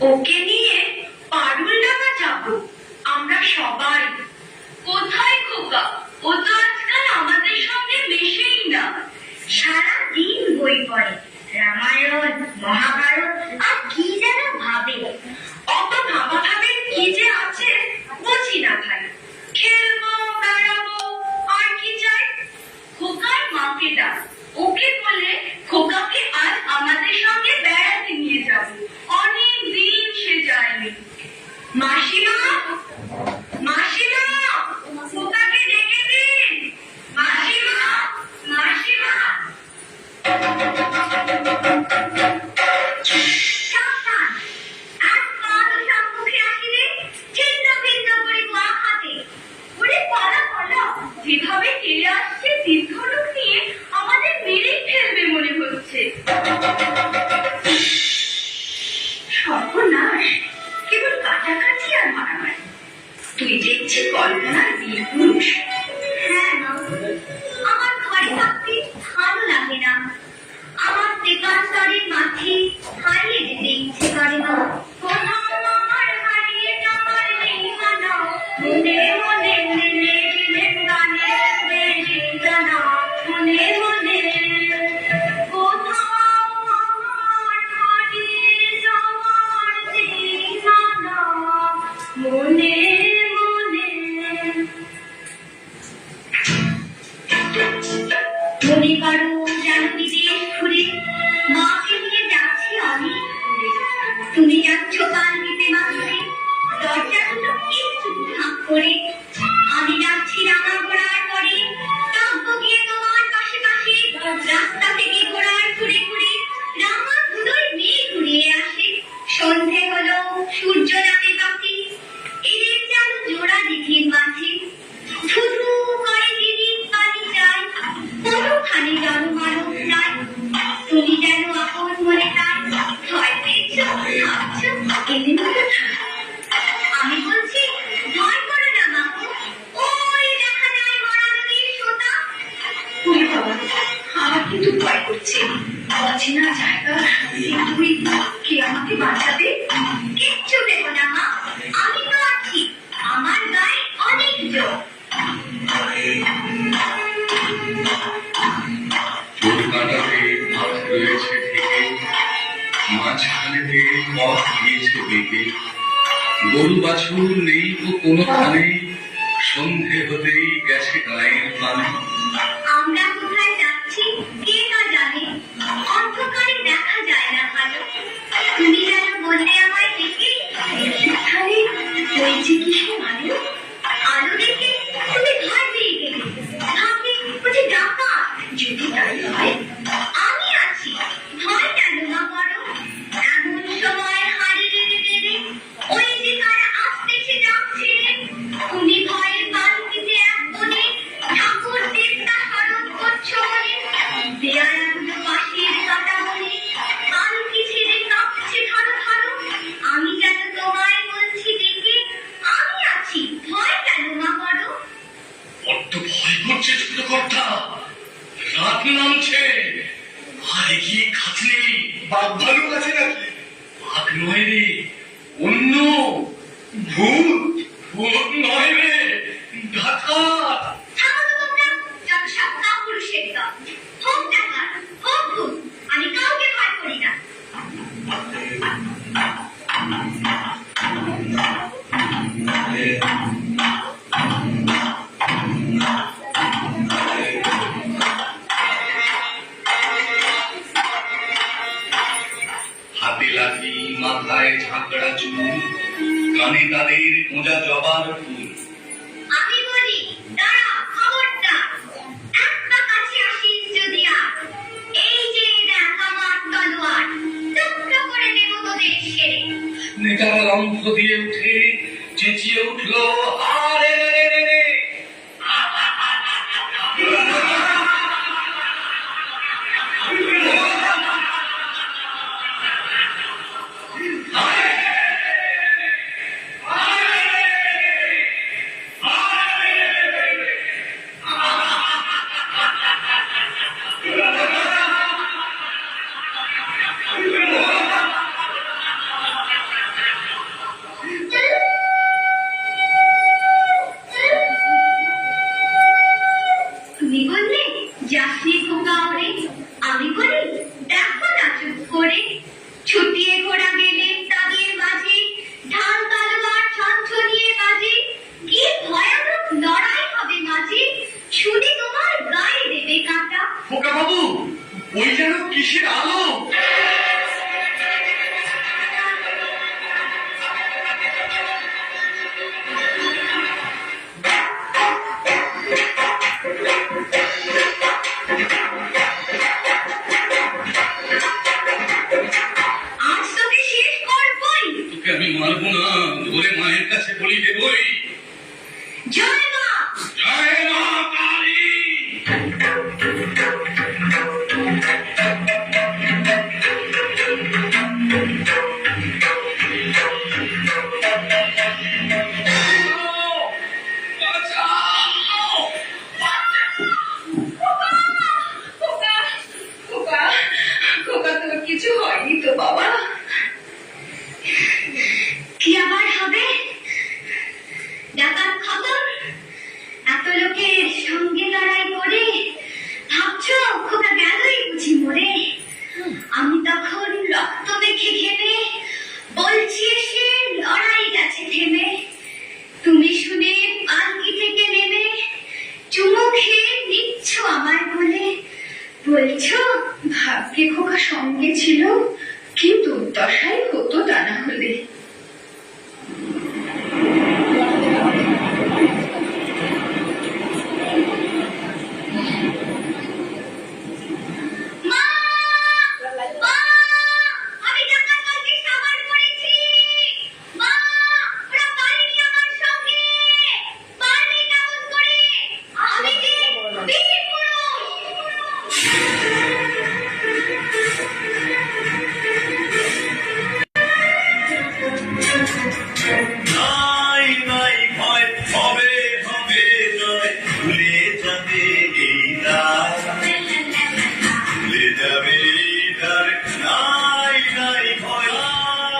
ওকে নিয়ে পারুলডাঙ্গা যাব আমরা সবাই। কোথায় খোকা? ও তো আজকাল আমাদের সঙ্গে মেশেই না। সারাদিন বই পড়ে, রামায়ণ মহাভারত আর কি যেন ভাবে। অত ভাবে কি যে আছে বুঝি না ভাই। খেলবো বেড়াবো আর কি চাই। খোকার মাকে ডাক, ওকে বলে খোকাকে আজ আমাদের সঙ্গে বেড়াতে নিয়ে যাবো। অনেক দিন সে যায়নি। মাসিমা, মাসিমা, খোকাকে ডেকে দিন। মাসিমা, মাসিমা। যেভাবে ফিরে আসছে তীর্থলোক নিয়ে আমাদের মেরেই ফেলবে মনে হচ্ছে। সর্বনাশ, কেবল কাছাকাছি আর মারামারি। তুই দেখছি কল্পনার বীর পুরুষ। হ্যাঁ মা, আমার ঘরে থাকতে ভালো লাগে না। আমার দেবান্তরের মাঠে হারিয়ে যেতে ইচ্ছে করে না। কোথাও আমার হারিয়ে যাওয়ার নেই মানা। মনে মনে গানে গানা মনে মনে। কোথাও আমার হারিয়ে যাওয়ার নেই মানা। মনে মনে মনে করো যেন বিদেশ ঘুরে মাকে নিয়ে যাচ্ছি অনেক দূরে। তুমি যাচ্ছ কাল দিতে মাঝে, দরজাগুলো একটু ফাঁক করে। আমি যাচ্ছি রাঙা ঘোড়ার পরে, থাকবো গিয়ে তোমার পাশে পাশে। রাস্তা থেকে ঘোড়ার ঘুরে ঘুরে রাঙা ধুলোয় মেঘ ঘুরিয়ে আসে। সন্ধে হলো, সূর্য রাতে পাখি এদের যেন জোড়া দিঘির মাঝে। শুধু করে দিদি পানি চাই, কোনোখানে জনমানব নাই। তুমি যেন আপন মনে তাই ভয় পেয়েছ, ভাবছ এদের মতো থাক। আমি বলছি ভয় করো না বাবু, ওই দেখা যায় মরা নদীর সোতা। ওরে বাবা, আমার কিন্তু ভয় করছে। অচেনা জায়গা, তুই কে আমাকে বাঁচাবে? কিচ্ছু ভেবো না মা, আমি তো আছি। আমার গায়ে অনেক জোর। রয়েছে ঢেকে, মাঝখানেতে পথ দিয়েছে বেঁকে। গরু বাছুর নেই তো কোনোখানে, সন্ধে হতেই গেছে গায়ের পানে। আমরা কোথায় যাচ্ছি কে না জানে, অন্ধকারে দেখা যায় না ভালো। তুমি যেন বললে আমায় দেখে এখানে হয়েছে কিসের আলো। আলো দেখে তুমি ভয় পেয়ে গেলে, ভাবলে বুঝি ডাকাত। যদি তাই হয় আমি আছি, ভয় কেন না করো। এমন সময় হাড়ি রেড়ে রেড়ে ওই যে কারা আসতেছে ডাক ছেড়ে। তুমি ভয়ে বালতিতে এক কোণে ঠাকুর দেবতা স্মরণ করছো বলে। দেয়ালগুলো বাঁশের কাটা বলে পালকি ছেড়ে কাঁপছে ধরো ধরো। আমি যেন তোমায় বলছি ডেকে, আমি আছি, ভয় কেন না করো। বড্ড ভয় করছে ছোট কর্তা, রাত নামছে। আর এগিয়ে খাটলে বাঘ ভালুক আছে নাকি? বাঘ নয় রে, অন্য ভূত। ভূত নয় রে, ডাকাত। থামো তো তোমরা, যত সব কাপুরুষের দল। হোক ডাকাত, হোক ভূত, আমি কাউকে ভয় করি না। হাতে লাঠি, মাথায় ঝাঁকড়া চুল, কানে তাদের গোঁজা জবার ফুল। আমি বলি দাঁড়া, খবরদার, একটা কাছে আসিস যদি আর। এই যে দেখ আমার তলোয়ার, টুকরো করে দেব তোদের ছেড়ে। নেতারা লম্ফ দিয়ে উঠে চেঁচিয়ে উঠল, আরে রে রে রে। জয় মা। জয় মা কালী। কিছু হয়নি তো বাবা? কি আবার হবে? ডাকাত খবর, এত লোকের সঙ্গে লড়াই করে ভাবছো খোকা গেলই বুঝি মরে? আমি তখন রক্ত মেখে ঘেমে বলছি এসে লড়াই গেছে থেমে। তুমি শুনে পালকি থেকে নেমে চুমু খেয়ে নিচ্ছ আমার কোলে, বলছো ভাগ্যে খোকা সঙ্গে ছিল, কি দুর্দশাই হতো তা না হলে। মা! মা! আমি ডাকাত দলকে সাবার করেছি। মা! ওরা পারেনি আমার সঙ্গে। পারবে কেমন করে? আমি যে বীর পুরুষ। নাই নাই ভয় হবে